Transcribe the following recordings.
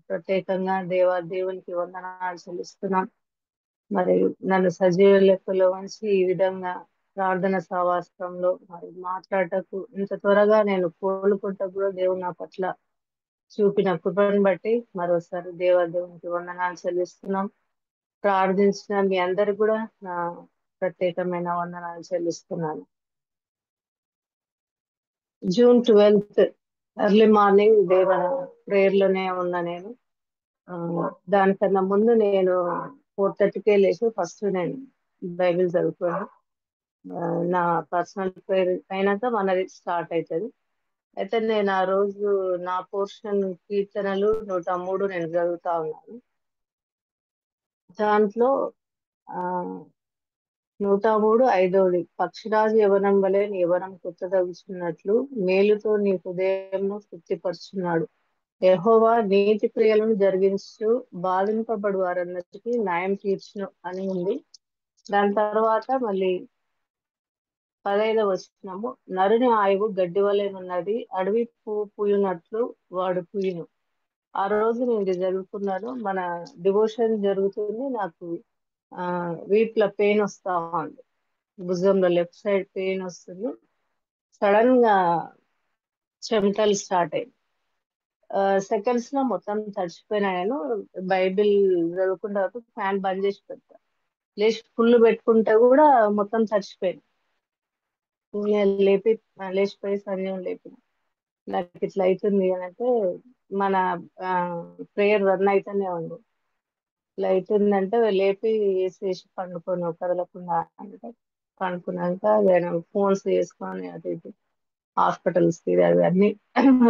ప్రత్యేకంగా దేవునికి వందనాలు చెల్లిస్తున్నాం. మరి నన్ను సజీవ లెక్కలో ఉంచి ఈ విధంగా ప్రార్థన సహవాసంలో మరి మాట్లాడటకు ఇంత త్వరగా నేను కోలుకుంటూ కూడా దేవుడు నా పట్ల చూపిన కృపను బట్టి మరోసారి దేవునికి వందనాలు చెల్లిస్తున్నాం. ప్రార్థించిన మీ అందరికి కూడా నా ప్రత్యేకమైన వందనాలు చెల్లిస్తున్నాను. June 12th early morning prayer లోనే ఉన్నా నేను. ఆ, దానికన్నా ముందు నేను 4:30కే లేచి ఫస్ట్ నేను బైబిల్ చదువుతాను. నా పర్సనల్ ప్రేయర్ అయినాక మనది స్టార్ట్ అవుతుంది. అయితే నేను ఆ రోజు నా పోర్షన్ కీర్తనలు 103 నేను చదువుతా ఉన్నాను. దాంట్లో ఆ 103 5వది, పక్షిరాజు యవనం వలె నీ యవనం కొత్తదగుచున్నట్లు మేలుతో నీ హృదయంను తృప్తిపరుచున్నాడు. యెహోవా నీతి క్రియలను జరిగించు బాధింపబడు వారందరికీ న్యాయం తీర్చును అని ఉంది. దాని తర్వాత మళ్ళీ 15వ వచనము, నరుని ఆయువు గడ్డి వలెనున్నది, అడవి పువ్వు పూయునట్లు వాడు పూయును. ఆ రోజు నేను ఇది జరుగుతున్నాను, మన డివోషన్ జరుగుతుంది. నాకు వీపులో పెయిన్ వస్తా ఉంది, భుజంలో లెఫ్ట్ సైడ్ పెయిన్ వస్తుంది. సడన్ గా చెమటలు స్టార్ట్ అయ్యాయి. సెకండ్స్ లో మొత్తం తడిచిపోయినా. నేను బైబిల్ చదువుకుంటే ఫ్యాన్ బంద్ చేసి పెడతా, లేచి ఫుల్ పెట్టుకుంటే కూడా మొత్తం తడిచిపోయింది. నేను లేచిపోయి సంజయం లేపిన, నాకు ఇట్లా అవుతుంది అని అంటే మన ప్రేయర్ రన్ అయితేనే ఉంది. ఇట్లా అవుతుందంటే లేపి వేసేసి పండుకొని కదలకుండా అంటే పండుకున్నాక నేను ఫోన్స్ చేసుకొని అది ఇది హాస్పిటల్స్ కి అవి అన్ని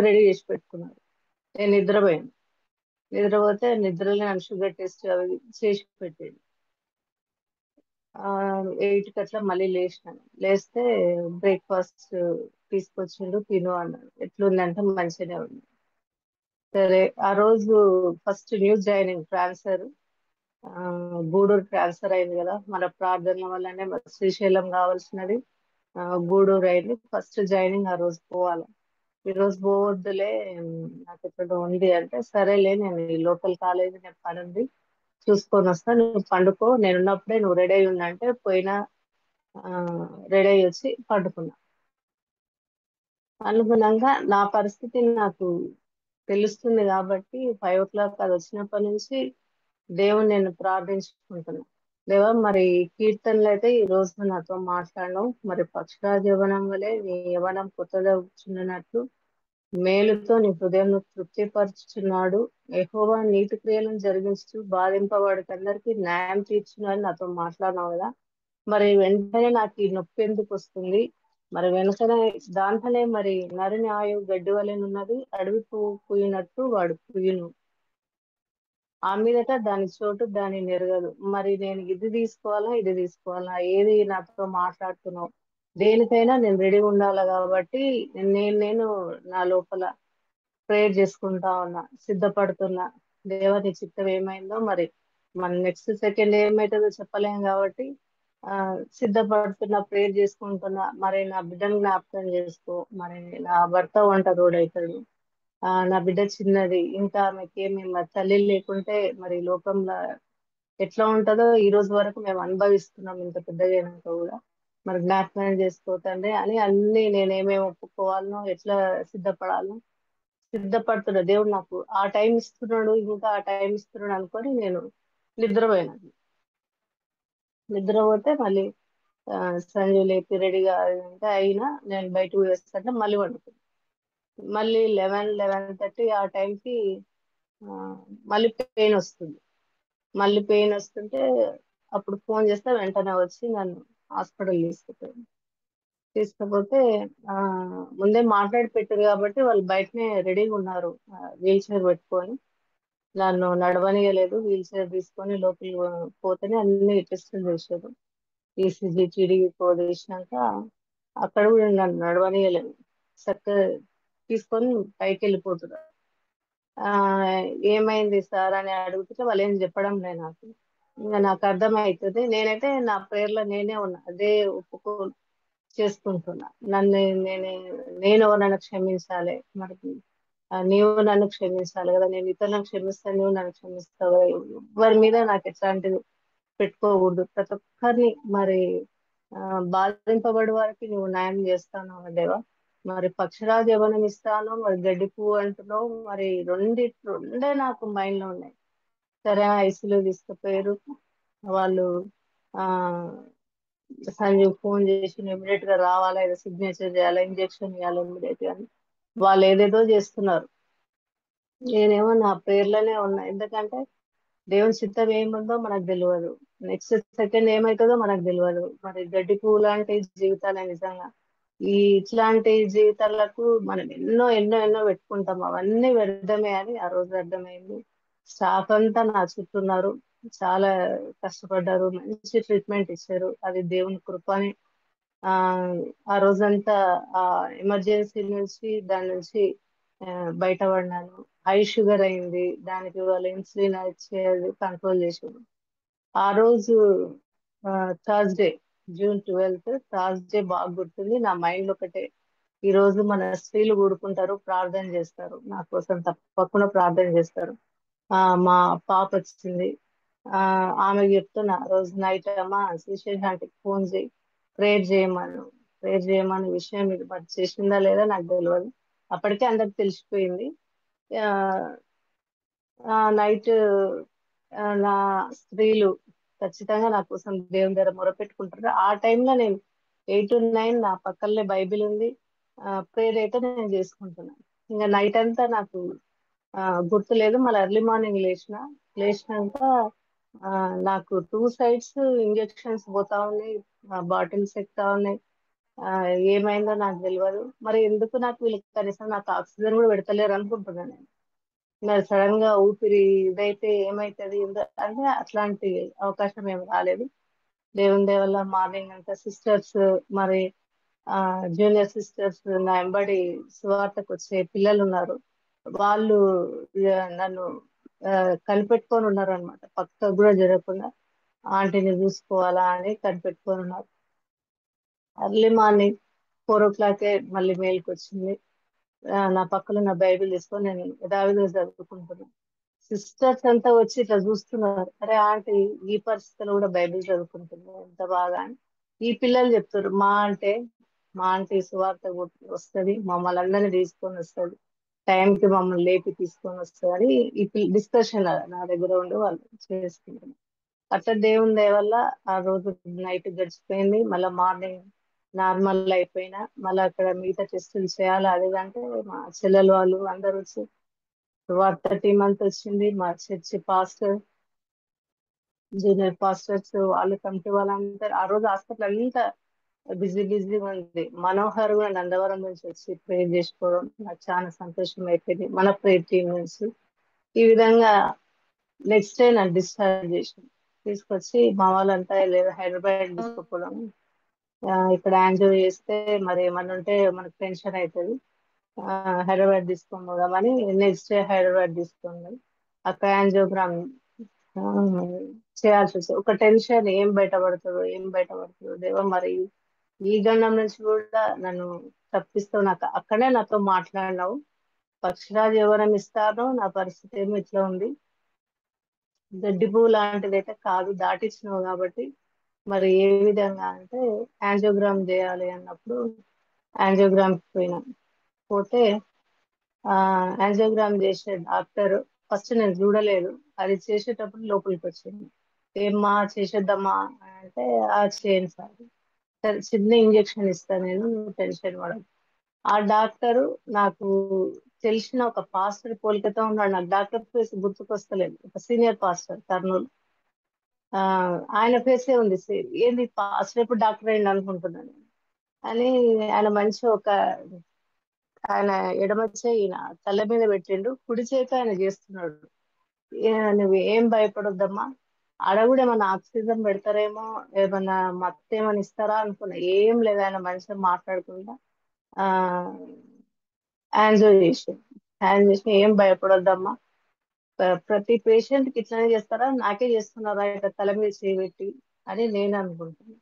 రెడీ చేసి పెట్టుకున్నారు. నేను నిద్రపోయాను. నిద్రపోతే నిద్రలో నన్ను షుగర్ టెస్ట్ అవి చేసి పెట్టేది. 8కి అట్లా మళ్ళీ లేచినాను. లేస్తే బ్రేక్ఫాస్ట్ తీసుకొచ్చిండు, తిను అన్నాడు. ఎట్లుందంటే మంచిగానే ఉంది. సరే, ఆ రోజు first new joining transfer, Gudur transfer అయింది కదా, మన ప్రార్థనల వల్లనే మరి శ్రీశైలం కావాల్సినది గూడూరు అయింది. ఫస్ట్ జాయినింగ్ ఆ రోజు పోవాలి. ఈ రోజు పోవద్దులే, నాకు ఇక్కడ ఉంది అంటే సరేలే, నేను ఈ లోకల్ కాలేజీ నేను పని ఉంది చూసుకొని వస్తా, నువ్వు పండుకో, నేనున్నప్పుడే నువ్వు రెడీ అయి ఉందంటే పోయినా రెడీ అయ్యి వచ్చి పండుకున్నా. అనుకున్నాక నా పరిస్థితి నాకు తెలుస్తుంది కాబట్టి 5 o'clock అది వచ్చినప్పటి నుంచి దేవుని నేను ప్రార్థించుకుంటున్నా. దేవా, మరి కీర్తనలు అయితే ఈ రోజు నాతో మాట్లాడడం, మరి పక్షిరాజ యవనం వలె నీ యవనం కొత్తగా కూర్చున్నట్లు మేలుతో నీ హృదయం తృప్తిపరుచుచున్నాడు. యెహోవా నీతి క్రియలను జరిగిస్తూ బాధింపబడికందరికి న్యాయం తీర్చును అని నాతో మాట్లాడినావు కదా. మరి వెంటనే నాకు ఈ నొప్పి ఎందుకు వస్తుంది? మరి వెనుకనే దాంట్లోనే మరి నరుని ఆయువు గడ్డి వలెనున్నది, అడవి పువ్వు పూయినట్టు వాడు పూయును. ఆ మీదట దాని చోటు దాని నెరగదు. మరి నేను ఇది తీసుకోవాలా, ఇది తీసుకోవాలా, ఏది నాతో మాట్లాడుతున్నావు? దేనికైనా నేను రెడీ ఉండాలి కాబట్టి నేను నా లోపల ప్రేయర్ చేసుకుంటా ఉన్నా, సిద్ధపడుతున్నా. దేవా, నీ చిత్తం ఏమైందో మరి మన నెక్స్ట్ సెకండ్ ఏమైతుందో చెప్పలేం కాబట్టి ఆ సిద్ధపడుతున్నా, ప్రేయర్ చేసుకుంటున్నా. మరి నా బిడ్డను జ్ఞాపకం చేసుకో, మరి నా భర్త ఒంటరివాడవుతాడు, నా బిడ్డ చిన్నది, ఇంకా ఆమెకేమి మరి తల్లి లేకుంటే మరి లోకంలో ఎట్లా ఉంటుందో ఈ రోజు వరకు మేము అనుభవిస్తున్నాం, ఇంత పెద్దగా అయినాక కూడా. మరి జ్ఞాపకం చేసుకోతండి అని అన్ని నేనేమేమి ఒప్పుకోవాలనో, ఎట్లా సిద్ధపడాలో సిద్ధపడుతున్నా. దేవుడు నాకు ఆ టైం ఇస్తున్నాడు, ఇంకా ఆ టైం ఇస్తున్నాడు అనుకొని నేను నిద్రపోయినాను. నిద్రపోతే మళ్ళీ ఆ, సంజయ్ లేపి రెడీగా అంటే అయినా నేను బయటకు వేస్తుంటే మళ్ళీ వండుకున్నాను. మళ్ళీ 11 11:30 ఆ టైంకి ఆ, మళ్ళీ పెయిన్ వస్తుంది. మళ్ళీ పెయిన్ వస్తుంటే అప్పుడు ఫోన్ చేస్తే వెంటనే వచ్చి నన్ను హాస్పిటల్ తీసుకుపోతే ఆ ముందే మాట్లాడి పెట్టారు కాబట్టి వాళ్ళు బయటనే రెడీగా ఉన్నారు, వీల్ చైర్ పెట్టుకొని. నన్ను నడవనియలేదు, వీల్ చైర్ తీసుకొని లోపలికి పోతేనే అన్ని టెస్టులు చేశారు. ఈసీజీ టీడీ తీసినాక అక్కడ కూడా నన్ను నడవనియలేదు, చక్కగా తీసుకొని పైకి వెళ్ళిపోతున్నారు. ఆ ఏమైంది సార్ అని అడుగుతుంటే వాళ్ళు ఏం చెప్పడం లేదు నాకు. ఇంకా నాకు అర్థమవుతుంది, నేనైతే నా ప్రేయర్లో నేనే ఉన్నా, అదే ఒప్పుకో చేసుకుంటున్నా. నన్ను నేను ఎవరైనా క్షమించాలి మరి. నీవు నన్ను క్షమించాలి కదా, నేను ఇతరులను క్షమిస్తాను, నువ్వు నన్ను క్షమిస్తావు కదా. ఎవరి మీద నాకు ఎట్లాంటిది పెట్టుకోకూడదు. ప్రతి ఒక్కరిని మరి ఆ, బాధింపబడి వారికి నువ్వు న్యాయం చేస్తాను దేవా. మరి పక్షిరాజు యవ్వనం ఇస్తాను, మరి గడ్డి పువ్వు అంటున్నావు, మరి రెండే నాకు మైండ్ లో ఉన్నాయి. సరే ఐసీలో తీసుకుపోయారు వాళ్ళు. ఆ సంజీవ్ ఫోన్ చేసి ఇమీడియట్ గా రావాలా, ఏదో సిగ్నేచర్ చేయాలా, ఇంజెక్షన్ ఇవ్వాలి ఇమీడియట్ గా అని. వాళ్ళు ఏదేదో చేస్తున్నారు. నేనేమో నా పేర్లోనే ఉన్నా. ఎందుకంటే దేవుని చిత్తం ఏముందో మనకు తెలియదు, నెక్స్ట్ సెకండ్ ఏమవుతుందో మనకు తెలియదు. మరి గడ్డి పువ్వు లాంటి జీవితాలే నిజంగా. ఇట్లాంటి జీవితాలకు మనం ఎన్నో ఎన్నో ఎన్నో పెట్టుకుంటాం, అవన్నీ వ్యర్థమే అని ఆ రోజు అర్థమైంది. స్టాఫ్ అంతా నా చుట్టూ ఉన్నారు, చాలా కష్టపడ్డారు, మంచి ట్రీట్మెంట్ ఇచ్చారు. అది దేవుని కృప అని ఆ ఆ రోజంతా ఆ ఎమర్జెన్సీ నుంచి దాని నుంచి ఆ, బయటపడినాను. హై షుగర్ అయింది, దానికి వాళ్ళు ఇన్సులిన్ ఇచ్చేది కంట్రోల్ చేసారు. ఆ రోజు థర్స్డే, జూన్ 12, థర్స్డే బాగా గుర్తుంది. నా మైండ్ ఒకటే, ఈ రోజు మన స్త్రీలు కూడుకుంటారు, ప్రార్థన చేస్తారు, నా కోసం తప్పకుండా ప్రార్థన చేస్తారు. మా పాప వచ్చింది. ఆ ఆమెకు చెప్తున్నా రోజు నైట్, అమ్మా శ్రీశేష్ ఆంటీకి ఫోన్ చేయి, ప్రేయర్ చేయమను. ప్రేయర్ చేయమని విషయం ఇది మరి చేసిందా లేదా నాకు తెలియదు. అప్పటికే అందరికి తెలిసిపోయింది. ఆ నైట్ నా స్త్రీలు ఖచ్చితంగా నా కోసం దేవుని దగ్గర మొరపెట్టుకుంటారు. ఆ టైంలో నేను 8 to 9 నా పక్కనే బైబిల్ ఉంది, ప్రేయర్ అయితే నేను చేసుకుంటున్నాను. ఇంకా నైట్ అంతా నాకు ఆ, గుర్తులేదు. మళ్ళీ ఎర్లీ మార్నింగ్ లేచినాక ఆ, నాకు 2 sides ఇంజెక్షన్స్ పోతా ఉన్నాయి, బాటిల్స్ ఎక్కుతా ఉన్నాయి. ఆ, ఏమైందో నాకు తెలియదు. మరి ఎందుకు నాకు వీళ్ళకి కనీసం నాకు ఆక్సిజన్ కూడా పెడతలేరు అనుకుంటున్నాను నేను. మరి సడన్ గా ఊపిరి ఇదైతే ఏమైతుంది అంటే అట్లాంటి అవకాశం ఏమి రాలేదు. దేవుని దయ వల్ల మార్నింగ్ అంతా సిస్టర్స్, మరి ఆ జూనియర్ సిస్టర్స్, నా ఎంబడి సువార్తకు వచ్చే పిల్లలు ఉన్నారు. వాళ్ళు ఇక నన్ను ఆ, కనిపెట్టుకొని ఉన్నారు అనమాట, పక్కకు కూడా జరగకుండా ఆంటీని చూసుకోవాలా అని కనిపెట్టుకొని ఉన్నారు. ఎర్లీ మార్నింగ్ 4 o'clock మళ్ళీ మేలుకి వచ్చింది. నా పక్కన నా బైబిల్ తీసుకొని నేను యథావిధిగా చదువుకుంటున్నాను. సిస్టర్స్ అంతా వచ్చి ఇట్లా చూస్తున్నారు, అరే ఆంటీ ఈ పరిస్థితుల్లో కూడా బైబిల్ చదువుకుంటున్నారు ఎంత బాగా అని. ఈ పిల్లలు చెప్తారు, మా ఆంటీ సువార్త వస్తుంది, మమ్మల్ని అందరినీ తీసుకొని వస్తుంది, టైంకి మమ్మల్ని లేపి తీసుకొని వస్తుంది అని ఈ డిస్కషన్ నా దగ్గర ఉండి వాళ్ళు చేసుకుంటున్నారు. అట్లా దేవుని దయ వల్ల ఆ రోజు నైట్ గడిచిపోయింది. మళ్ళీ మార్నింగ్ నార్మల్ అయిపోయినా, మళ్ళీ అక్కడ మిగతా టెస్టులు చేయాలి అది ఇది అంటే మా చెల్లెలు వాళ్ళు అందరూ వచ్చి, వార్త టీం అంతా వచ్చింది, మా చర్చి పాస్టర్, జూనియర్ పాస్టర్స్, వాళ్ళు కమిటీ వాళ్ళందరూ. ఆ రోజు హాస్పిటల్ అంతా బిజీ బిజీగా ఉంది. మనోహర్ కూడా నందవరం నుంచి వచ్చి ప్రేర్ చేసుకోవడం నాకు చాలా సంతోషం అయిపోయింది, మన ప్రేర్ టీం నుంచి. ఈ విధంగా నెక్స్ట్ డే నన్ను డిశ్చార్జ్ చేసి తీసుకొచ్చి మా వాళ్ళంతా లేదు హైదరాబాద్ తీసుకుపోవడం. ఇక్కడ యాంజియో చేస్తే మరి ఏమన్నా ఉంటే మనకు టెన్షన్ అవుతుంది, హైదరాబాద్ తీసుకొని పోదామని నెక్స్ట్ డే హైదరాబాద్ తీసుకున్నాం. అక్కడ యాంజియోగ్రామ్ చేయాల్సి వస్తుంది. ఒక టెన్షన్, ఏం బయటపడుతుందో దేవా. మరి ఈ గండం నుంచి కూడా నన్ను తప్పిస్తావు, నాకు అక్కడే నాతో మాట్లాడినావు. పక్షిరాజు ఎవరం ఇస్తానో నా పరిస్థితి ఏమో ఇట్లా ఉంది, గడ్డి పువ్వు లాంటిది అయితే కాదు, దాటించినావు కాబట్టి. మరి ఏ విధంగా అంటే యాంజియోగ్రామ్ చేయాలి అన్నప్పుడు యాంజియోగ్రామ్ పోయినా, పోతే ఆ యాంజియోగ్రామ్ చేసే డాక్టర్ ఫస్ట్ నేను చూడలేదు, అది చేసేటప్పుడు లోపలికి వచ్చింది. ఏమ్మా చేసేద్దామా అంటే చేయండి సార్, సరే చిన్న ఇంజెక్షన్ ఇస్తాను నేను, నువ్వు టెన్షన్ పడకు. ఆ డాక్టరు నాకు తెలిసిన ఒక పాస్టర్ పోలికతో ఉన్నాడు. నాకు డాక్టర్ ఫేస్ గుర్తుకొస్తలేదు, ఒక సీనియర్ పాస్టర్ కర్నూలు. ఆ ఆయన ఫేసే ఉంది సేమ్. ఏంది పాస్టర్ ఎప్పుడు డాక్టర్ అయింది అనుకుంటున్నాను అని. ఆయన మంచి ఒక ఆయన ఎడమ చేయి ఈయన తల మీద పెట్టిండు, కుడి చేతి ఆయన చేస్తున్నాడు. నువ్వు ఏం భయపడొద్దమ్మా, ఆడ కూడా ఏమన్నా ఆక్సిజన్ పెడతారేమో, ఏమన్నా మత్తు ఏమన్నా ఇస్తారా అనుకున్నా. ఏం లేదు, ఆయన మంచిగా మాట్లాడుకుంటా ఆ యాంజో చేసి ఏం భయపడొద్దమ్మా, ప్రతి పేషెంట్ కి ఇట్లానే చేస్తారా, నాకే చేస్తున్నారా ఇట్లా తల మీద చేయబెట్టి అని నేను అనుకుంటున్నాను.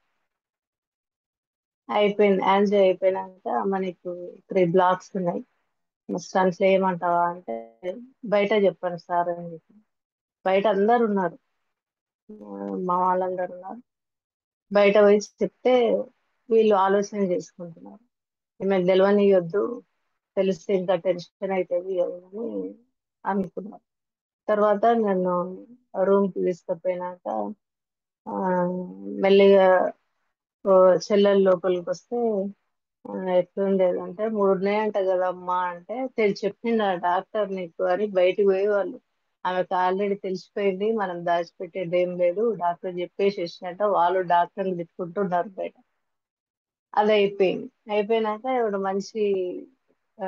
అయిపోయింది యాంజో అయిపోయినాక మనకు 3 blocks ఉన్నాయి. స్టంట్స్ ఏమంటావా అంటే బయట చెప్పండి సార్ అని చెప్పి. బయట అందరు ఉన్నారు, మా వాళ్ళందరూ ఉన్నారు. బయట పోయి చెప్తే వీళ్ళు ఆలోచన చేసుకుంటున్నారు, ఈమెకు తెలియనియొద్దు, తెలిస్తే ఇంకా టెన్షన్ అవుతుంది అని అనుకున్నారు. తర్వాత నన్ను రూమ్కి తీసుకుపోయినాక ఆ, మెల్లిగా ఓ చెల్లెలు లోపలికి వస్తే ఎట్లుండేదంటే 3 ఉన్నాయంట కదమ్మా అంటే చెప్పిండు ఆ డాక్టర్ నీకు అని బయటికి పోయి వాళ్ళు. ఆమెకు ఆల్రెడీ తెలిసిపోయింది, మనం దాచిపెట్టేది ఏం లేదు, డాక్టర్ చెప్పేసి వచ్చినట్ట వాళ్ళు డాక్టర్ని తిట్టుకుంటున్నారు బయట. అది అయిపోయింది. అయిపోయినాక ఇప్పుడు మంచి ఆ,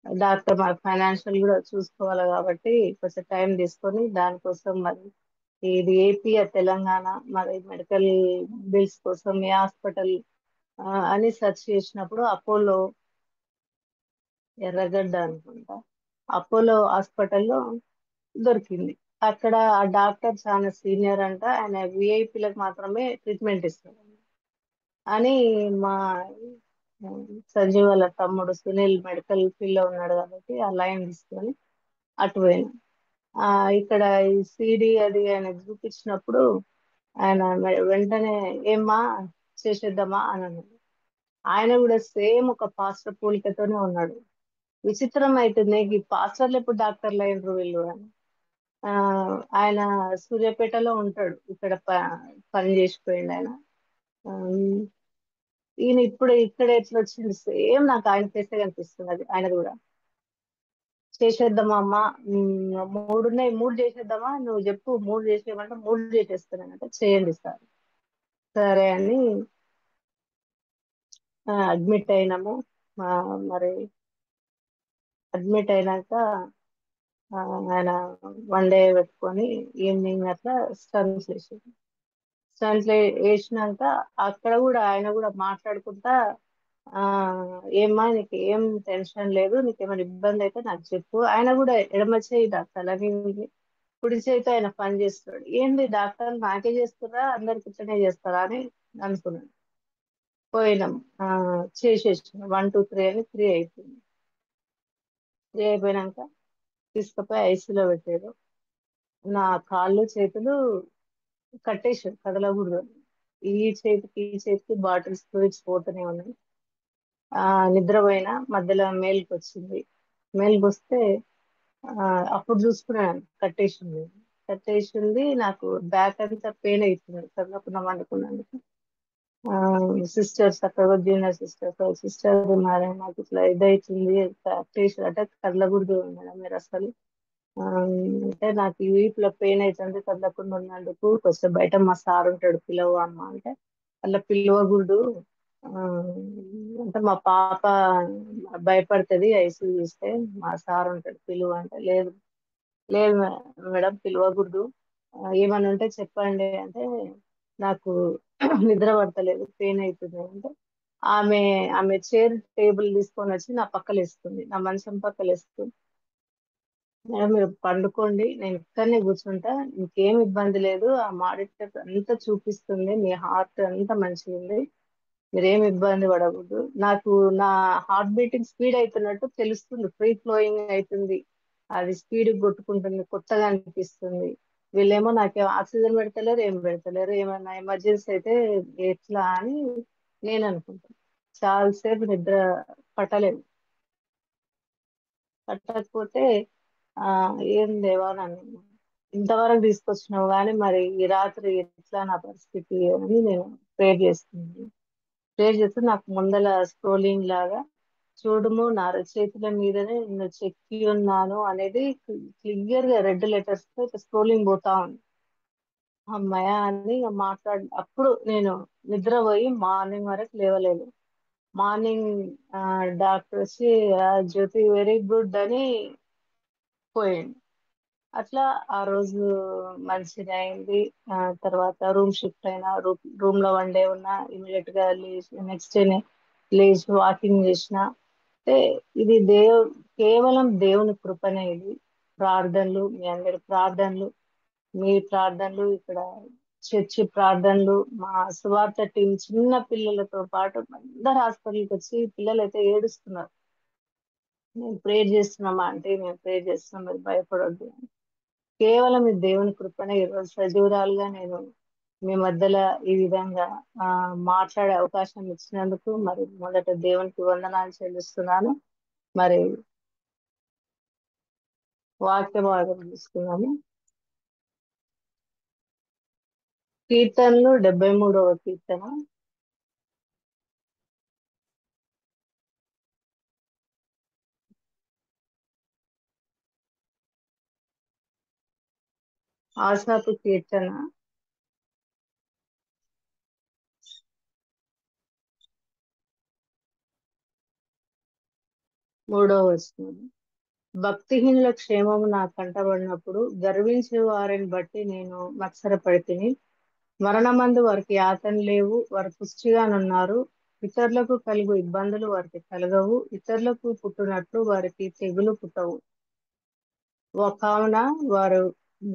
డాక్టర్ మనకు ఫైనాన్షియల్ కూడా చూసుకోవాలి కాబట్టి కొంచెం టైం తీసుకొని దానికోసం మరి ఇది ఏపీ తెలంగాణ మరి మెడికల్ బిల్స్ కోసం ఏ హాస్పిటల్ అని సెర్చ్ చేసినప్పుడు అపోలో ఎర్రగడ్డ అనుకుంటా, అపోలో హాస్పిటల్లో దొరికింది. అక్కడ ఆ డాక్టర్ చాలా సీనియర్ అంట, ఆయన విఐపీలకు మాత్రమే ట్రీట్మెంట్ ఇస్తారు అని మా సంజీవ్ వాళ్ళ తమ్ముడు సునీల్ మెడికల్ ఫీల్డ్ లో ఉన్నాడు కాబట్టి ఆ లైన్ తీసుకొని అటు పోయినా. ఆ ఇక్కడ ఈ సిడి అది ఆయన చూపించినప్పుడు ఆయన వెంటనే ఏమ్మా చేసేద్దామా అని అన్నాడు. ఆయన కూడా సేమ్ ఒక పాస్టర్ పోలికతోనే ఉన్నాడు. విచిత్రం అవుతుంది, ఈ పాస్టర్లు ఎప్పుడు డాక్టర్లు అయినరు వీళ్ళు అని. ఆ ఆయన సూర్యాపేటలో ఉంటాడు, ఇక్కడ పని చేసిపోయిండు ఆయన. ఆ, ఈయన ఇప్పుడు ఇక్కడ ఎట్లా వచ్చింది, సేమ్ నాకు ఆయన చేస్తే కనిపిస్తుంది అది ఆయన కూడా. చేసేద్దామా అమ్మా, 3 ఉన్నాయి, 3 చేసేద్దామా, నువ్వు చెప్పు 3 చేసేయమంటే 3 చేసేస్తానంటే చేయండి సార్. సరే అని అడ్మిట్ అయినాము. ఆ, మరి అడ్మిట్ అయినాక ఆ, ఆయన 1 డే పెట్టుకొని ఈవినింగ్ అట్లా స్టన్స్ వేసాడు. స్టన్స్ వేసినాక అక్కడ కూడా ఆయన కూడా మాట్లాడుకుంటా ఆ ఏమ్మా నీకు ఏం టెన్షన్ లేదు, నీకేమైనా ఇబ్బంది అయితే నాకు చెప్పు. ఆయన కూడా ఎడమ చేయి డాక్టర్ అని కుడి చేయితో ఆయన పని చేస్తున్నాడు. ఏంది డాక్టర్ నాకే చేస్తారా అందరికి ఇట్లనే చేస్తారా అని అనుకున్నాను. పోయినాం, ఆ చేసేసినాం 1 2 3 అని 3 అయిపోయింది. 3 అయిపోయినాక తీసుకుపోయి ఐసీలో పెట్టారు. నా కాళ్ళు చేతులు కట్టేశారు, కదలకూడదు. ఈ చేతికి బాటిల్స్ ఫ్లూయిడ్స్ పోతూనే ఉన్నాయి. ఆ నిద్రపోయినా మధ్యలో మేలుకు వచ్చింది. మేలుకు వస్తే ఆ అప్పుడు చూసుకున్నాను కట్టేసింది. కట్టేసింది, నాకు బ్యాక్ అంతా పెయిన్ అవుతుంది చదువుకున్నాం అనుకున్నందుకు. ఆ సిస్టర్స్ అక్కడ జూనియర్ సిస్టర్ ఉన్నారే, నాకు ఇట్లా ఇదైతుంది కట్టేసి అంటే కదలకూడదు మేడం మీరు అసలు. ఆ, అంటే నాకు ఈ వీపులో పెయిన్ అవుతుంది కదలకుండా ఉన్నందుకు కొంచెం బయట మా సార్ ఉంటాడు పిలవ అమ్మ అంటే అలా పిలవకూడదు. ఆ, అంటే మా పాప భయపడుతుంది ఐసీ చూస్తే, మా సార్ ఉంటాడు పిలువ అంటే లేదు లేదు మేడం పిలవకూడదు. ఏమని ఉంటే చెప్పండి అంటే నాకు నిద్ర పడతలేదు పెయిన్ అవుతుంది అంటే ఆమె ఆమె చైర్ టేబుల్ తీసుకొని వచ్చి నా పక్కన వేస్తుంది, నా మంచం పక్కన వేస్తుంది. మేడం మీరు పండుకోండి, నేను ఇక్కడనే కూర్చుంటా, ఇంకేం ఇబ్బంది లేదు, ఆ మానిటర్ అంతా చూపిస్తుంది మీ హార్ట్ అంతా మంచిగా ఉంది, మీరేం ఇబ్బంది పడకూడదు. నాకు నా హార్ట్ బీటింగ్ స్పీడ్ అవుతున్నట్టు తెలుస్తుంది, ఫ్రీ ఫ్లోయింగ్ అవుతుంది, అది స్పీడ్ కొట్టుకుంటుంది, కొత్తగా అనిపిస్తుంది. వీళ్ళేమో నాకేం ఆక్సిజన్ పెడతలేరు, ఏం పెడతలేరు, ఏమన్నా ఎమర్జెన్సీ అయితే ఎట్లా అని నేను అనుకుంటాను. చాలాసేపు నిద్ర పట్టలేదు. పట్టకపోతే ఆ ఏం దేవా నన్ను ఇంతవరకు తీసుకొచ్చినావు కానీ మరి ఈ రాత్రి ఎట్లా నా పరిస్థితి అని నేను ప్రేర్ చేస్తుంది. ప్రేర్ చేస్తే నాకు ముందల స్క్రోలింగ్ లాగా చూడుము నా చేతుల మీదనే నేను చెక్కి ఉన్నాను అనేది క్లియర్ గా రెడ్ లెటర్స్ తో స్క్రోలింగ్ పోతా ఉంది. అమ్మాయ అని ఇక అప్పుడు నేను నిద్రపోయి మార్నింగ్ వరకు లేవలేదు. మార్నింగ్ డాక్టర్ వచ్చి జ్యోతి వెరీ గుడ్ అని పోయింది. అట్లా ఆ రోజు మంచిగా అయింది. తర్వాత రూమ్ షిఫ్ట్ అయినా, రూమ్ లో 1 డే ఉన్నా, ఇమీడియట్ గా లేచి నెక్స్ట్ డే లేచి వాకింగ్ చేసిన. అంటే ఇది కేవలం దేవుని కృపనే ఇది. ప్రార్థనలు, మీ అందరి ప్రార్థనలు, మీ ప్రార్థనలు, ఇక్కడ చర్చి ప్రార్థనలు, మా సువార్త టీం చిన్న పిల్లలతో పాటు అందరు హాస్పిటల్కి వచ్చి పిల్లలు అయితే ఏడుస్తున్నారు. నేను ప్రేర్ చేస్తున్నామా అంటే మేము ప్రేర్ చేస్తున్నాం, మీరు భయపడొద్దు. కేవలం ఈ దేవుని కృపనే ఈరోజు సజీవురాలుగా నేను మీ మధ్యలో ఈ విధంగా ఆ మాట్లాడే అవకాశం ఇచ్చినందుకు మరి మొదట దేవునికి వందనాలు చెల్లిస్తున్నాను. మరి వాక్య భాగం తీసుకున్నాము. కీర్తనలు 73వ కీర్తన. ఆసాపు కీర్తన 3వ వచనం. భక్తిహీనుల క్షేమము నాకు కంటబడినప్పుడు గర్వించే వారిని బట్టి నేను మత్సరపడితిని. మరణమందు వారికి యాతన లేవు, వారు పుష్టిగానున్నారు. ఇతరులకు కలుగు ఇబ్బందులు వారికి కలగవు, ఇతరులకు పుట్టునట్లు వారికి తెగులు పుట్టవు. కావున వారు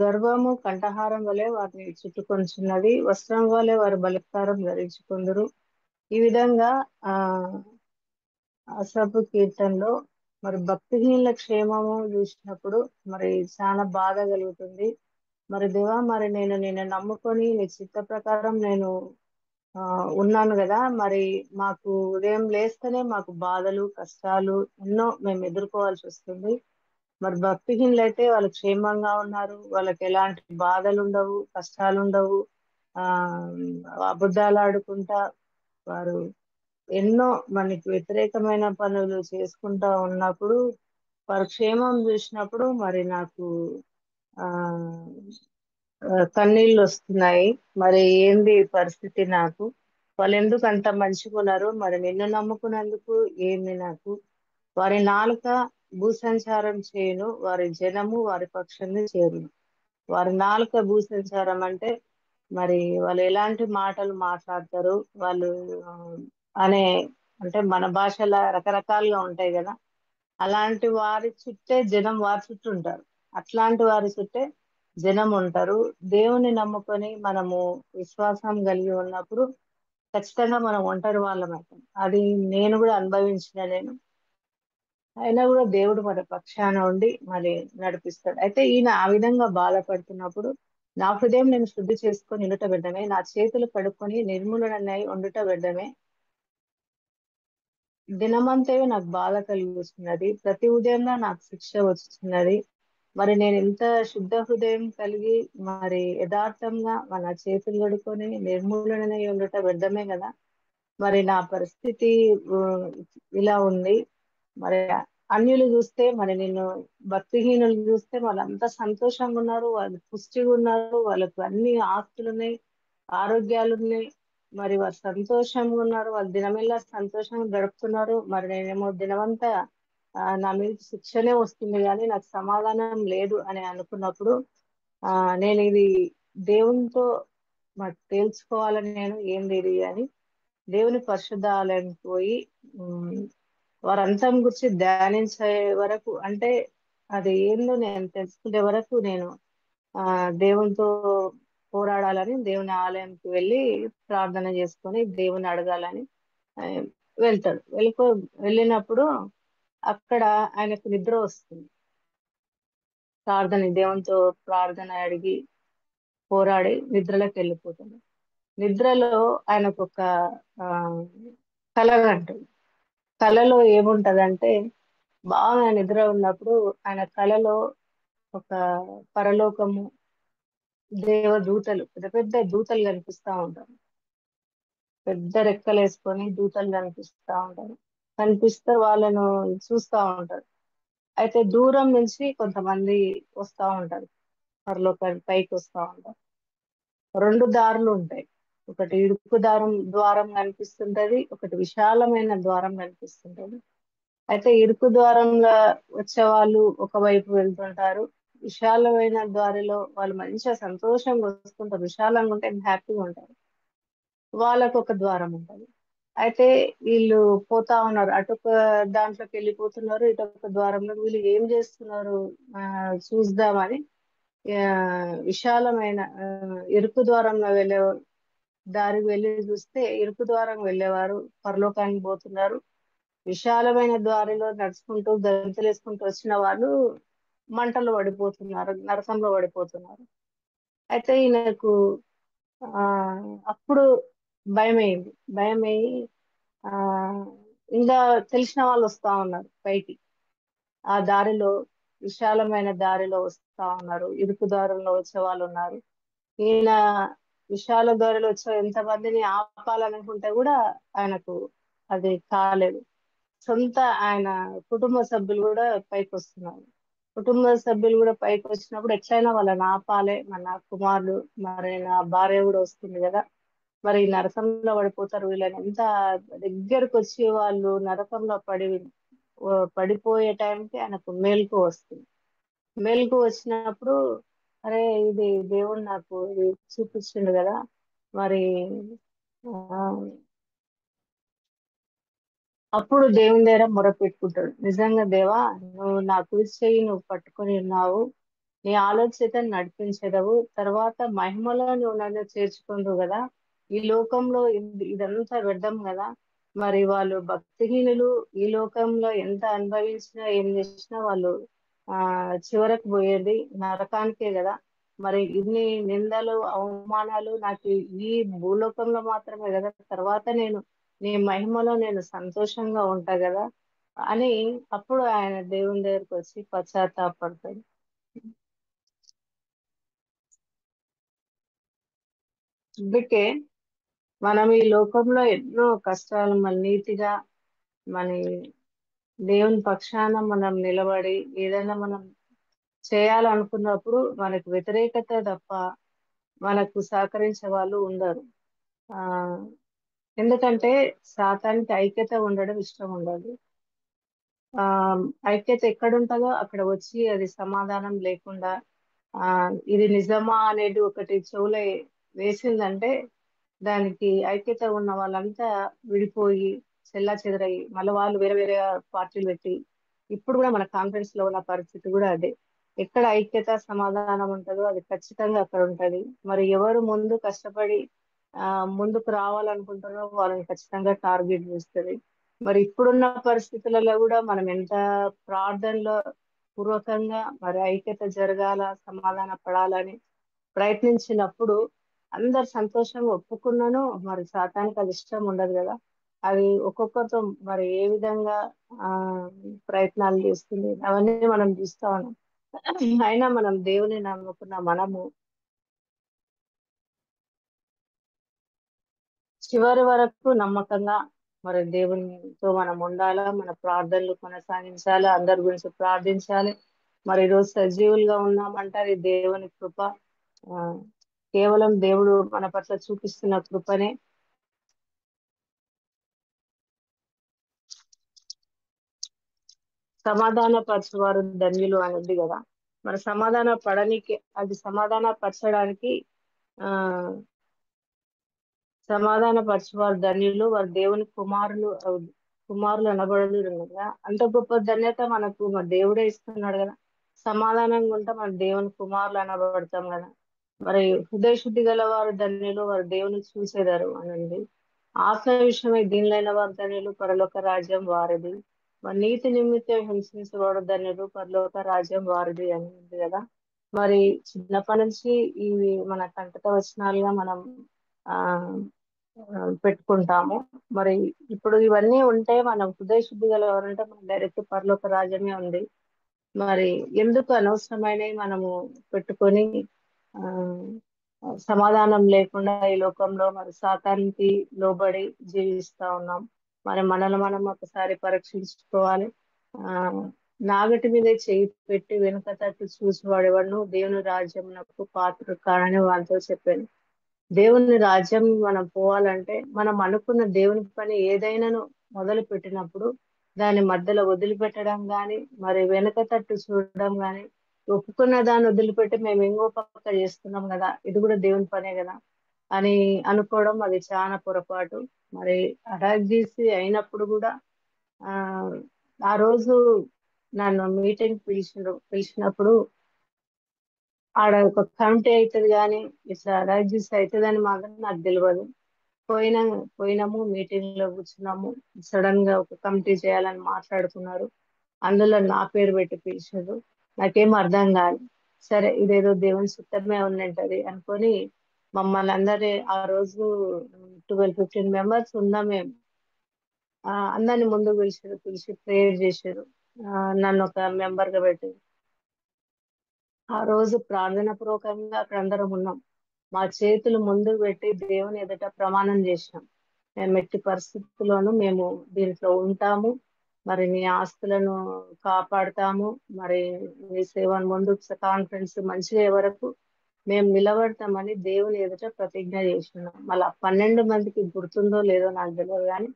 గర్వము కంఠహారం వలె వారిని చుట్టుకొనుచున్నది, వస్త్రం వలె వారు బలిత్కారం ధరించుకుందురు. ఈ విధంగా ఆ అసపు కీర్తనలో మరి భక్తిహీనుల క్షేమము చూసినప్పుడు మరి చాలా బాధ కలుగుతుంది. మరి దేవా, మరి నేను నిన్ను నమ్ముకొని నీ చిత్త ప్రకారం నేను ఆ ఉన్నాను కదా. మరి మాకు ఉదయం లేస్తేనే మాకు బాధలు కష్టాలు ఎన్నో మేము ఎదుర్కోవాల్సి వస్తుంది. మరి భక్తిహీనులైతే వాళ్ళు క్షేమంగా ఉన్నారు, వాళ్ళకి ఎలాంటి బాధలు ఉండవు, కష్టాలు ఉండవు. ఆ అబద్ధాలు ఆడుకుంటా వారు ఎన్నో మనకి వ్యతిరేకమైన పనులు చేసుకుంటా ఉన్నప్పుడు వారి క్షేమం చూసినప్పుడు మరి నాకు ఆ కన్నీళ్ళు వస్తున్నాయి. మరి ఏంది ఈ పరిస్థితి నాకు? వాళ్ళు ఎందుకు అంత మంచిగా ఉన్నారు? మరి నిన్ను నమ్ముకున్నందుకు ఏంది నాకు? వారి నాలుక భూసంచారం చేయను, వారి జనము వారి పక్షాన్ని చేరును. వారి నాలుక భూసంచారం అంటే మరి వాళ్ళు ఎలాంటి మాటలు మాట్లాడతారు వాళ్ళు ఆ, అనే అంటే మన భాషలో రకరకాలుగా ఉంటాయి కదా. అలాంటి వారి చుట్టే జనం వారి చుట్టూ ఉంటారు. అట్లాంటి వారి చుట్టే జనం ఉంటారు. దేవుని నమ్ముకొని మనము విశ్వాసం కలిగి ఉన్నప్పుడు ఖచ్చితంగా మనం ఒంటరి వాళ్ళం అవుతాం. అది నేను కూడా అనుభవించిన నేను. అయినా కూడా దేవుడు మన పక్షాన ఉండి మరి నడిపిస్తాడు. అయితే ఈయన ఆ విధంగా బాధపడుతున్నప్పుడు నా హృదయం నేను శుద్ధి చేసుకొని ఉండుట బిడ్డమే, నా చేతులు కడుక్కొని నిర్మూలనై ఉండుట బిడ్డమే. దినమంతయు నాకు బాధ కలిగిస్తున్నది, ప్రతి ఉదయంలో నాకు శిక్ష వస్తున్నది. మరి నేను ఎంత శుద్ధ హృదయం కలిగి మరి యథార్థంగా మన చేతులు కడుక్కొని నిర్మూలనై ఉండుట వ్యర్థమే కదా. మరి నా పరిస్థితి ఆ, ఇలా ఉంది. మరి అన్యులు చూస్తే మరి నేను భక్తిహీనులు చూస్తే వాళ్ళంతా సంతోషంగా ఉన్నారు, వాళ్ళు పుష్టిగా ఉన్నారు, వాళ్ళకు అన్ని ఆస్తులు ఉన్నాయి, ఆరోగ్యాలు ఉన్నాయి. మరి వారు సంతోషంగా ఉన్నారు, వాళ్ళు దినమెల్లా సంతోషంగా గడుపుతున్నారు. మరి నేనేమో దినమంతా నా మీద శిక్షనే వస్తుంది కానీ నాకు సమాధానం లేదు అని అనుకున్నప్పుడు ఆ నేను ఇది దేవునితో మరి తేల్చుకోవాలని నేను ఏంది ఇది అని దేవుని పరిశుద్ధ ఆలయానికి పోయి వారి అంతం గురించి ధ్యానించే వరకు అంటే అది ఏందో నేను తెలుసుకునే వరకు నేను ఆ దేవునితో పోరాడాలని దేవుని ఆలయానికి వెళ్ళి ప్రార్థన చేసుకొని దేవుని అడగాలని ఆ, వెళ్తాడు. వెళ్ళినప్పుడు అక్కడ ఆయనకు నిద్ర వస్తుంది. దేవునితో ప్రార్థన అడిగి పోరాడి నిద్రలోకి వెళ్ళిపోతాడు. నిద్రలో ఆయనకు ఒక ఆ కల కంటుంది. కలలో ఏముంటదంటే బాగా నిద్ర ఉన్నప్పుడు ఆయన కలలో ఒక పరలోకము, దేవదూతలు, పెద్ద పెద్ద దూతలు కనిపిస్తా ఉంటారు. పెద్ద రెక్కలు వేసుకొని దూతలు కనిపిస్తా ఉంటారు. కనిపిస్తే వాళ్ళను చూస్తా ఉంటారు. అయితే దూరం నుంచి కొంతమంది వస్తా ఉంటారు, పరలోకానికి పైకి వస్తా ఉంటారు. రెండు దారులు ఉంటాయి. ఒకటి ఇరుకు ద్వారం కనిపిస్తుంటది, ఒకటి విశాలమైన ద్వారం కనిపిస్తుంటది. అయితే ఇరుకు ద్వారంలో వచ్చే వాళ్ళు ఒకవైపు వెళ్తుంటారు, విశాలమైన దారిలో వాళ్ళు మంచిగా సంతోషంగా వస్తుంటారు, విశాలంగా ఉంటే హ్యాపీగా ఉంటారు. వాళ్ళకు ఒక ద్వారం ఉంటది. అయితే వీళ్ళు పోతా ఉన్నారు, అటొక దాంట్లోకి వెళ్ళిపోతున్నారు, ఇటొక ద్వారంలో వీళ్ళు ఏం చేస్తున్నారు చూద్దామని ఆ, విశాలమైన ఇరుకు ద్వారంలో వెళ్ళే దారికి వెళ్ళి చూస్తే ఇరుకు ద్వారం వెళ్ళేవారు పరలోకానికి పోతున్నారు, విశాలమైన దారిలో నడుచుకుంటూ గంతులేసుకుంటూ వచ్చిన వాళ్ళు మంటల్లో పడిపోతున్నారు, నరకంలో పడిపోతున్నారు. అయితే ఈయనకు ఆ అప్పుడు భయమైంది. భయమయ్యి ఆ ఇంకా తెలిసిన వాళ్ళు వస్తా ఉన్నారు పైకి. ఆ దారిలో విశాలమైన దారిలో వస్తా ఉన్నారు, ఇరుకు దారుల్లో వచ్చే వాళ్ళు ఉన్నారు. ఈయన విశాల దారిలో వచ్చే ఎంతమందిని ఆపాలనుకుంటే కూడా ఆయనకు అది కాలేదు. సొంత ఆయన కుటుంబ సభ్యులు కూడా పైకి వస్తున్నారు. కుటుంబ సభ్యులు కూడా పైకి వచ్చినప్పుడు ఎట్లయినా వాళ్ళని ఆపాలి, మన కుమారుడు మరి నా భార్య కూడా వస్తుంది కదా, మరి ఈ నరకంలో పడిపోతారు వీళ్ళని ఎంత దగ్గరకు వచ్చి వాళ్ళు నరకంలో పడిపోయే టైంకి ఆయనకు మేలుకు వస్తుంది. మేలుకు వచ్చినప్పుడు అరే ఇది దేవుడు నాకు ఇది చూపించిండు కదా, మరి ఆ, అప్పుడు దేవుని దగ్గర మొరపెట్టుకుంటాడు. నిజంగా దేవా, నువ్వు నా కుడి చెయ్యి నువ్వు పట్టుకొని ఉన్నావు, నీ ఆలోచన నడిపించదవు, తర్వాత మహిమలో నువ్వు నన్ను చేర్చుకుంటావు కదా. ఈ లోకంలో ఇదంతా వ్యర్థం కదా. మరి వాళ్ళు భక్తిహీనులు, ఈ లోకంలో ఎంత అనుభవించినా ఏం చేసినా వాళ్ళు ఆ చివరకు పోయేది నరకానికే కదా. మరి ఇన్ని నిందలు అవమానాలు నాకు ఈ భూలోకంలో మాత్రమే కదా, తర్వాత నేను నీ మహిమలో నేను సంతోషంగా ఉంటా కదా అని అప్పుడు ఆయన దేవుని దగ్గరికి వచ్చి పశ్చాత్తాపడతాడు. అందుకే మనం ఈ లోకంలో ఎన్నో కష్టాలు మన నీతిగా మన దేవుని పక్షాన మనం నిలబడి ఏదైనా మనం చేయాలనుకున్నప్పుడు మనకు వ్యతిరేకత తప్ప మనకు సహకరించే వాళ్ళు ఉండరు. ఆ ఎందుకంటే సాతానికి ఐక్యత ఉండడం ఇష్టం ఉండదు. ఆ ఐక్యత ఎక్కడ ఉంటుందో అక్కడ వచ్చి అది సమాధానం లేకుండా ఆ ఇది నిజమా అనేది ఒకటి చెవులో వేసిందంటే దానికి ఐక్యత ఉన్న వాళ్ళంతా విడిపోయి చెల్లా చెదరయి మళ్ళీ వాళ్ళు వేరే వేరే పార్టీలు పెట్టి ఇప్పుడు కూడా మన కాన్ఫరెన్స్ లో ఉన్న పరిస్థితి కూడా అదే. ఎక్కడ ఐక్యత సమాధానం ఉంటుందో అది ఖచ్చితంగా అక్కడ ఉంటది. మరి ఎవరు ముందు కష్టపడి ఆ ముందుకు రావాలనుకుంటారో వాళ్ళని ఖచ్చితంగా టార్గెట్ చేస్తుంది. మరి ఇప్పుడున్న పరిస్థితులలో కూడా మనం ఎంత ప్రార్థనలో పూర్వకంగా మరి ఐక్యత జరగాల, సమాధాన పడాలని ప్రయత్నించినప్పుడు అందరు సంతోషంగా ఒప్పుకున్నాను, మరి సాతానికి అది ఇష్టం ఉండదు కదా. అది ఒక్కొక్కరితో మరి ఏ విధంగా ఆ ప్రయత్నాలు చేస్తుంది అవన్నీ మనం చూస్తా ఉన్నాం. అయినా మనం దేవుని నమ్ముకున్న మనము చివరి వరకు నమ్మకంగా మరి దేవునితో మనం ఉండాలా, మన ప్రార్థనలు కొనసాగించాలి, అందరి గురించి ప్రార్థించాలి. మరి ఈరోజు సజీవులుగా ఉన్నామంటే అది దేవుని కృప. ఆ కేవలం దేవుడు మన పట్ల చూపిస్తున్న కృపనే. సమాధాన పరచువారు ధన్యులు అని ఉంది కదా. మరి సమాధాన పడనికి అది సమాధాన పరచడానికి ఆ సమాధాన పరచువారు ధన్యులు, వారు దేవుని కుమారులు అనబడుదురు కదా. అంత గొప్ప ధన్యత మనకు మరి దేవుడే ఇస్తున్నాడు కదా. సమాధానంగా ఉంటే మన దేవుని కుమారులు అనబడతాం కదా. మరి హృదయ శుద్ధి గల వారు ధన్యులు, వారు దేవుని చూసేదారు అనండి. ఆత్మ విషయమై దీనిలైన వారు ధన్యులు, పరలోక రాజ్యం వారిది. మరి నీతి నిమిత్తం హింసించబడు ధన్యులు, పరలోక రాజ్యం వారిది అని ఉంది కదా. మరి చిన్నప్పటి నుంచి ఇవి మన కంటక వచనాలుగా మనం ఆ పెట్టుకుంటాము. మరి ఇప్పుడు ఇవన్నీ ఉంటే మనం హృదయ శుద్ధి గల ఎవరంటే మన డైరెక్ట్ పరలోక రాజ్యమే ఉంది. మరి ఎందుకు అనవసరమైనవి మనము పెట్టుకొని ఆ సమాధానం లేకుండా ఈ లోకంలో మరి సాతానికి లోబడి జీవిస్తా ఉన్నాం. మరి మనల్ని మనం ఒకసారి పరీక్షించుకోవాలి. ఆ నాగటి మీద చేయి పెట్టి వెనుక తట్టు చూసి వాడేవాడు దేవుని రాజ్యమునకు పాత్రుడు కాడని వాళ్ళతో చెప్పాను. దేవుని రాజ్యం మనం పోవాలంటే మనం అనుకున్న దేవుని పని ఏదైనాను మొదలు పెట్టినప్పుడు దాన్ని మధ్యలో వదిలిపెట్టడం గాని, మరి వెనుక తట్టు చూడడం గాని, ఒప్పుకున్న దాన్ని వదిలిపెట్టి మేము ఇంకో పక్క చేస్తున్నాం కదా, ఇది కూడా దేవుని పనే కదా అని అనుకోవడం అది చాలా పొరపాటు. మరి అటాక్ చేసి అయినప్పుడు కూడా ఆ ఆ రోజు నన్ను మీటింగ్ పిలిచినప్పుడు ఆడ ఒక కమిటీ అవుతుంది కానీ ఇట్లా అటాక్ చేసి అవుతుందని మాత్రం నాకు తెలియదు. పోయినా పోయినాము, మీటింగ్ లో కూర్చున్నాము. సడన్ గా ఒక కమిటీ చేయాలని మాట్లాడుతున్నారు. అందులో నా పేరు పెట్టి పిలిచారు. నాకేం అర్థం కాదు. సరే ఇదేదో దేవుని చిత్తమే ఉన్నంటది అనుకొని మమ్మల్ని అందరి ఆ రోజు 12-15 మెంబర్స్ ఉన్నాం మేము. అందరిని ముందుకు పిలిచి ప్రేయర్ చేశారు. నన్ను ఒక మెంబర్ గా పెట్టి ఆ రోజు ప్రార్థన పూర్వకంగా అక్కడ అందరం ఉన్నాం. మా చేతులు ముందుకు పెట్టి దేవుని ఎదుట ప్రమాణం చేసినాం. మేము ఎట్టి పరిస్థితుల్లోనూ మేము దీంట్లో ఉంటాము, మరి నీ ఆస్తులను కాపాడుతాము, మరి నీ సేవను ముందుకు కాన్ఫరెన్స్ మంచిగా అయ్యే వరకు మేము నిలబడతామని దేవుని ఎదుట ప్రతిజ్ఞ చేసినాం. మళ్ళా 12 మందికి గుర్తుందో లేదో నాకు తెలియదు, కానీ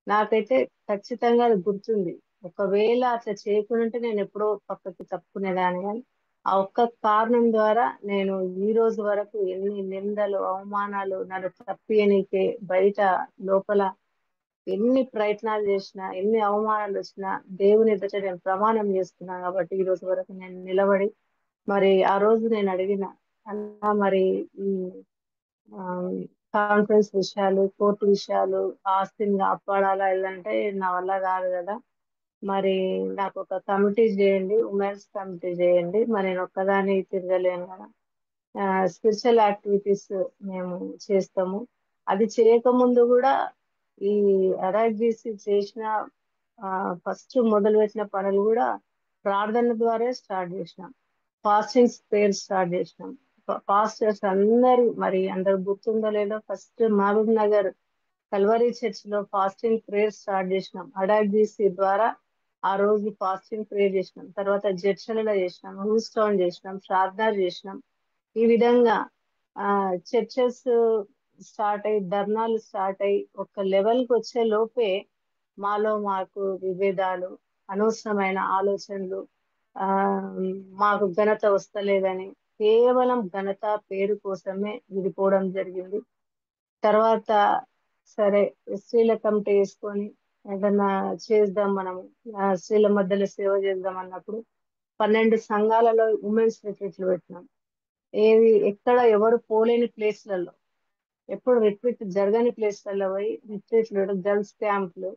నాకైతే ఖచ్చితంగా అది గుర్తుంది. ఒకవేళ అట్లా చేయకుంటే నేను ఎప్పుడో పక్కకి తప్పుకునేదాన్ని, కానీ ఆ ఒక్క కారణం ద్వారా నేను ఈ రోజు వరకు ఎన్ని నిందలు, అవమానాలు నన్ను తప్పియనీకే బయట లోపల ఎన్ని ప్రయత్నాలు చేసినా, ఎన్ని అవమానాలు వచ్చినా దేవుని ఎదుట నేను ప్రమాణం చేస్తున్నాను కాబట్టి ఈ రోజు వరకు నేను నిలబడి, మరి ఆ రోజు నేను అడిగిన అన్నా మరి ఈ కాన్ఫరెన్స్ విషయాలు, కోర్టు విషయాలు, ఆస్తిని కాపాడాలా ఇదంటే నా వల్ల కాదు కదా. మరి నాకు ఒక కమిటీ చేయండి, ఉమెన్స్ కమిటీ చేయండి, మరి నేను ఒక్కదాన్ని తిరగలేను కదా. స్పిరిచువల్ యాక్టివిటీస్ మేము చేస్తాము. అది చేయకముందు కూడా ఈ అరాగ్జీసి చేసిన ఫస్ట్ మొదలు పెట్టిన పనులు కూడా ప్రార్థన ద్వారా స్టార్ట్ చేసినాం. ఫాస్టింగ్స్ ప్రేయర్ స్టార్ట్ చేసినాం. పాస్టర్స్ అందరూ మరి అందరు గుర్తుందో లేదో first Mahbubnagar Calvary church లో ఫాస్టింగ్ ప్రేయర్ స్టార్ట్ చేసినాం. అడాగ్జీసీ ద్వారా ఆ రోజు ఫాస్టింగ్ ప్రేయర్ చేసినాం. తర్వాత జడ్చలలో చేసినాం, హూస్ టౌన్ చేసినాం, షార్దార్ చేసినాం. ఈ విధంగా చర్చెస్ స్టార్ట్ అయ్యి, ధర్నాలు స్టార్ట్ అయ్యి ఒక లెవెల్కి వచ్చే లోపే మాలో మాకు విభేదాలు, అనవసరమైన ఆలోచనలు, ఆ మాకు ఘనత వస్తలేదని కేవలం ఘనత పేరు కోసమే విడిపోవడం జరిగింది. తర్వాత సరే స్త్రీల కమిటీ వేసుకొని ఏదన్నా చేద్దాం మనము, స్త్రీల మధ్యలో సేవ చేద్దాం అన్నప్పుడు 12 సంఘాలలో ఉమెన్స్ రిట్రీట్లు పెట్టినాం. ఏది ఎక్కడ ఎవరు పోలేని ప్లేస్లలో, ఎప్పుడు రిట్రీట్ జరగని ప్లేస్లలో పోయి రిట్రీట్లు, గర్ల్స్ క్యాంపులు.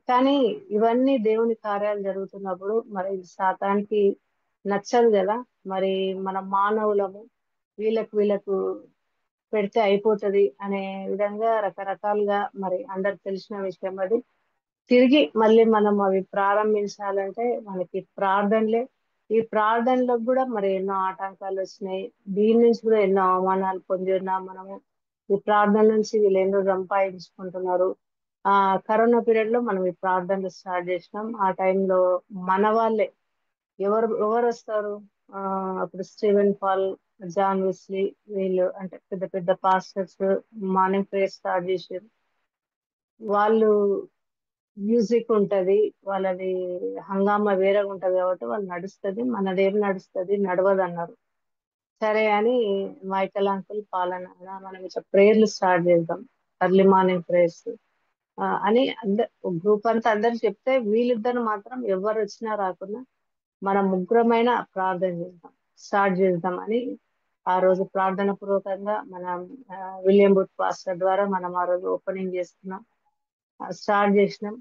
కానీ ఇవన్నీ దేవుని కార్యాలు జరుగుతున్నప్పుడు మరి సాతానికి నచ్చదు కదా. మరి మన మానవులము వీళ్ళకు పెడితే అయిపోతది అనే విధంగా రకరకాలుగా మరి అందరికి తెలిసిన విషయం అది. తిరిగి మళ్ళీ మనం అవి ప్రారంభించాలంటే మనకి ప్రార్థనలే. ఈ ప్రార్థనలకు కూడా మరి ఎన్నో ఆటంకాలు వచ్చినాయి. దీని నుంచి కూడా ఎన్నో అవమానాలు పొంది ఉన్నాం మనము. ఈ ప్రార్థన నుంచి వీళ్ళు ఎన్నో సంపాదించుకుంటున్నారు. ఆ కరోనా పీరియడ్ లో మనం ఈ ప్రార్థనలు స్టార్ట్ చేసినాం. ఆ టైంలో మన వాళ్ళే ఎవరు ఎవరు వస్తారు, ఆ అప్పుడు స్టీవెన్ పాల్, జాన్ వెస్లీ, వీళ్ళు అంటే పెద్ద పెద్ద పాస్టర్స్ మార్నింగ్ ప్రేయర్ స్టార్ట్ చేసారు. వాళ్ళు మ్యూజిక్ ఉంటది, వాళ్ళది హంగామా వేరేగా ఉంటది కాబట్టి వాళ్ళు నడుస్తుంది, మనదేం నడుస్తుంది, నడవదు అన్నారు. సరే అని మైకల్ అంకుల్ పాలన మనం ఇట్లా ప్రేయర్లు స్టార్ట్ చేద్దాం, ఎర్లీ మార్నింగ్ ప్రేయర్స్ అని అందరు గ్రూప్ అంతా అందరు చెప్తే వీళ్ళిద్దరు మాత్రం ఎవరు వచ్చినా రాకున్నా మనం ముగ్గురమైన ప్రార్థన చేద్దాం, స్టార్ట్ చేద్దాం అని ఆ రోజు ప్రార్థన పూర్వకంగా మనం విలియం బుట్ పాస్టర్ ద్వారా మనం ఆ రోజు ఓపెనింగ్ చేసుకున్నాం, స్టార్ట్ చేసినాం.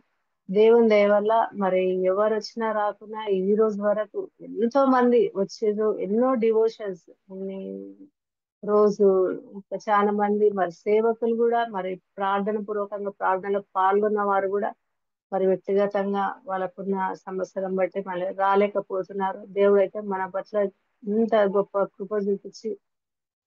దేవుని దయ వల్ల మరి ఎవరు వచ్చినా రాకున్నా ఈ రోజు వరకు ఎంతో మంది వచ్చేది, ఎన్నో డివోషన్స్ రోజు. ఇంకా చాలా మంది మరి సేవకులు కూడా మరి ప్రార్థన పూర్వకంగా ప్రార్థనలో పాల్గొన్న వారు కూడా మరి వ్యక్తిగతంగా వాళ్ళకున్న సమస్యలను బట్టి మళ్ళీ రాలేకపోతున్నారు. దేవుడు అయితే మన పట్ల ఇంత గొప్ప కృప చూపించి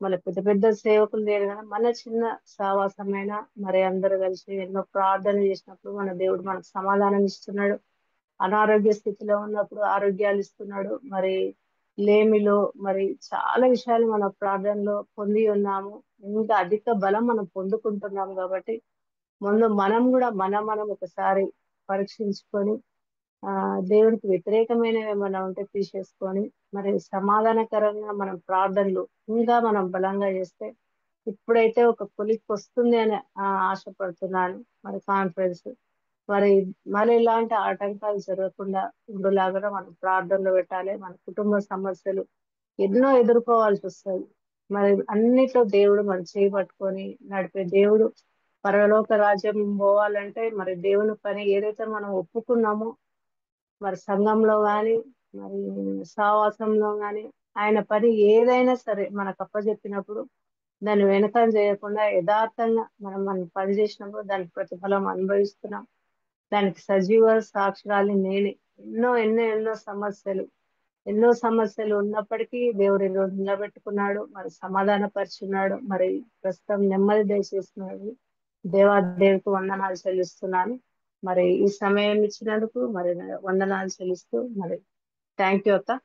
మన పెద్ద పెద్ద సేవకులు లేరు కదా, మన చిన్న సావాసమైన మరి అందరూ కలిసి ఎన్నో ప్రార్థన చేసినప్పుడు మన దేవుడు మనకు సమాధానం ఇస్తున్నాడు. అనారోగ్య స్థితిలో ఉన్నప్పుడు ఆరోగ్యాలు ఇస్తున్నాడు. మరి లేమిలో మరి చాలా విషయాలు మన ప్రార్థనలో పొంది ఉన్నాము. ఇంకా అధిక బలం మనం పొందుకుంటున్నాము కాబట్టి ముందు మనం కూడా మనం ఒకసారి పరీక్షించుకొని ఆ దేవుడికి వ్యతిరేకమైనవి ఏమైనా ఉంటే తీసేసుకొని మరి సమాధానకరంగా మనం ప్రార్థనలు ఇంకా మనం బలంగా చేస్తే ఇప్పుడైతే ఒక కొలిక్కి వస్తుంది అని ఆశపడుతున్నాను. మరి కాన్ఫరెన్స్ మరి మరి ఇలాంటి ఆటంకాలు జరగకుండా ఉండేలాగా మనం ప్రార్థనలు పెట్టాలి. మన కుటుంబ సమస్యలు ఎన్నో ఎదుర్కోవాల్సి వస్తుంది. మరి అన్నిట్లో దేవుడు మనం చేయి పట్టుకొని నడిపే దేవుడు. పరలోక రాజ్యం పోవాలంటే మరి దేవుని పని ఏదైతే మనం ఒప్పుకున్నామో మరి సంఘంలో గాని మరి సావాసంలో గాని ఆయన పని ఏదైనా సరే మనకు అప్పచెప్పినప్పుడు దాన్ని వెనకం చేయకుండా యథార్థంగా మనం పని చేసినప్పుడు దానికి ప్రతిఫలం అనుభవిస్తున్నాం. దానికి సజీవ సాక్షురాలి నేనే. ఎన్నో సమస్యలు ఉన్నప్పటికీ దేవుడు ఈ రోజు నిలబెట్టుకున్నాడు, మరి సమాధాన పరుచున్నాడు, మరి ప్రస్తుతం నెమ్మది దయచేస్తున్నాడు. దేవాదేవికి వందనాలు చెల్లిస్తున్నాను. మరి ఈ సమయం ఇచ్చినందుకు మరి వందనాలు చెల్లిస్తూ మరి థ్యాంక్ యూ అక్క.